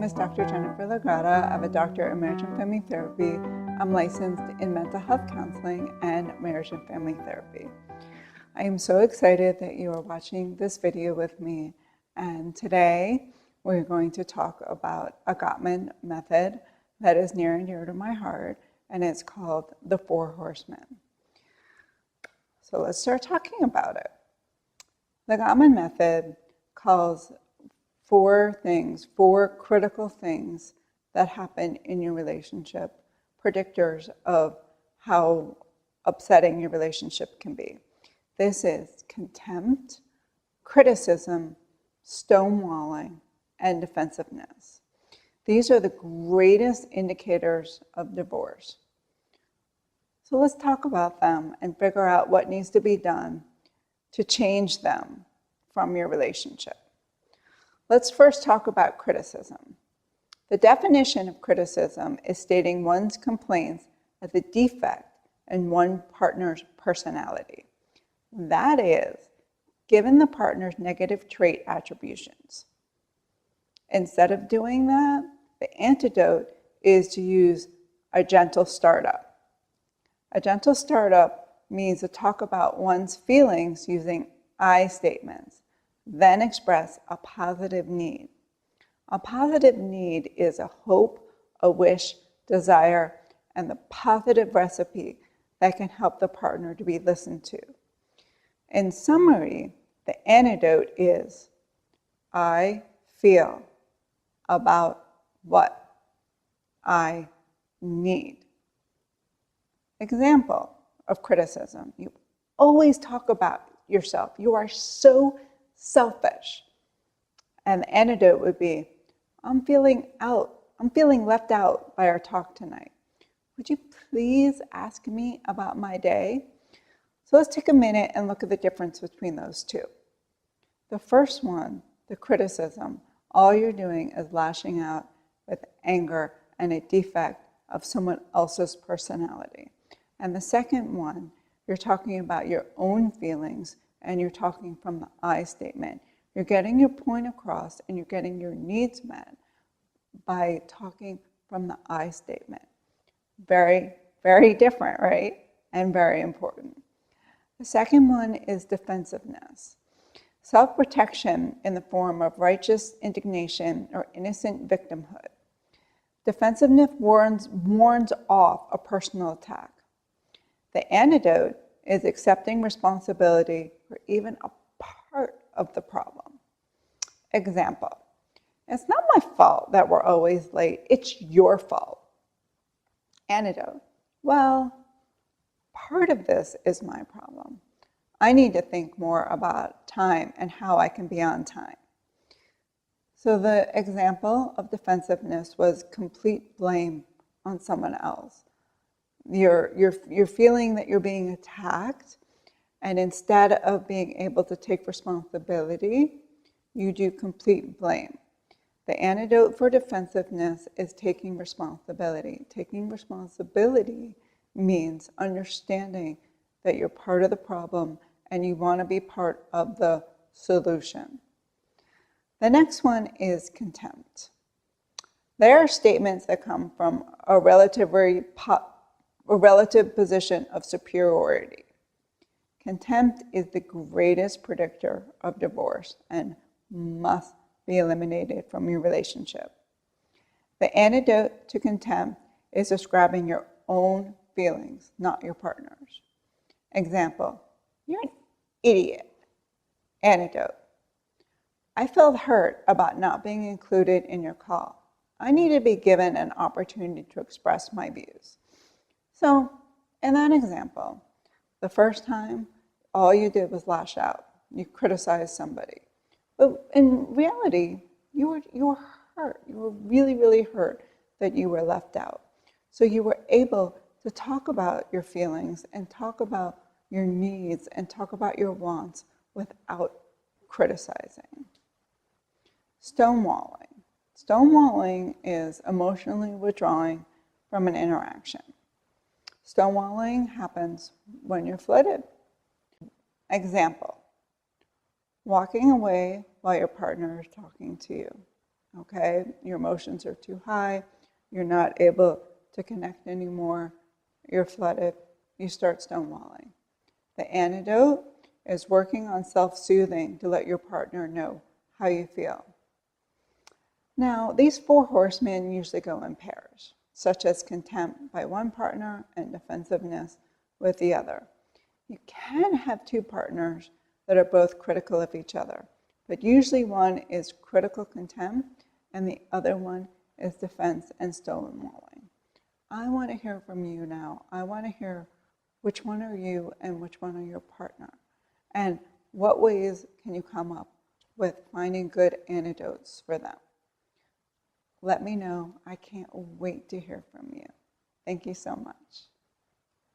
name is Dr. Jennifer Lagrada. I'm a doctor in marriage and family therapy. I'm licensed in mental health counseling and marriage and family therapy. I am so excited that you are watching this video with me. And today we're going to talk about a Gottman method that is near and dear to my heart, and it's called the Four Horsemen. So let's start talking about it. The Gottman method calls four critical things that happen in your relationship, predictors of how upsetting your relationship can be. This is contempt, criticism, stonewalling, and defensiveness. These are the greatest indicators of divorce. So let's talk about them and figure out what needs to be done to change them from your relationship. Let's first talk about criticism. The definition of criticism is stating one's complaints as a defect in one partner's personality. That is, given the partner's negative trait attributions. Instead of doing that, the antidote is to use a gentle startup. A gentle startup means to talk about one's feelings using I statements, then express a positive need. A positive need is a hope, a wish, desire, and the positive recipe that can help the partner to be listened to. In summary, the antidote is I feel about what I need. Example of criticism. You always talk about yourself. You are so selfish. And the antidote would be, I'm feeling left out by our talk tonight. Would you please ask me about my day? So let's take a minute and look at the difference between those two. The first one, the criticism, all you're doing is lashing out with anger and a defect of someone else's personality. And the second one, you're talking about your own feelings and you're talking from the I statement. You're getting your point across and you're getting your needs met by talking from the I statement. Very, very different, right? And very important. The second one is defensiveness. Self-protection in the form of righteous indignation or innocent victimhood. Defensiveness warns off a personal attack. The antidote is accepting responsibility for even a part of the problem. Example, it's not my fault that we're always late, it's your fault. Antidote, well, part of this is my problem. I need to think more about time and how I can be on time. So the example of defensiveness was complete blame on someone else. You're feeling that you're being attacked, and instead of being able to take responsibility, you do complete blame. The antidote for defensiveness is taking responsibility. Taking responsibility means understanding that you're part of the problem and you want to be part of the solution. The next one is contempt. There are statements that come from a relative position of superiority. Contempt is the greatest predictor of divorce and must be eliminated from your relationship. The antidote to contempt is describing your own feelings, not your partner's. Example, you're an idiot. Antidote, I felt hurt about not being included in your call. I need to be given an opportunity to express my views. So, in that example, the first time, all you did was lash out. You criticized somebody. But in reality, you were hurt. You were really, really hurt that you were left out. So you were able to talk about your feelings and talk about your needs and talk about your wants without criticizing. Stonewalling. Stonewalling is emotionally withdrawing from an interaction. Stonewalling happens when you're flooded. Example, walking away while your partner is talking to you. okay? Your emotions are too high. You're not able to connect anymore. You're flooded. You start stonewalling. The antidote is working on self-soothing to let your partner know how you feel. Now, these four horsemen usually go in pairs, such as contempt by one partner and defensiveness with the other. You can have two partners that are both critical of each other, but usually one is critical contempt and the other one is defense and stonewalling. I want to hear from you now. I want to hear which one are you and which one are your partner, and what ways can you come up with finding good antidotes for them. Let me know. I can't wait to hear from you. Thank you so much.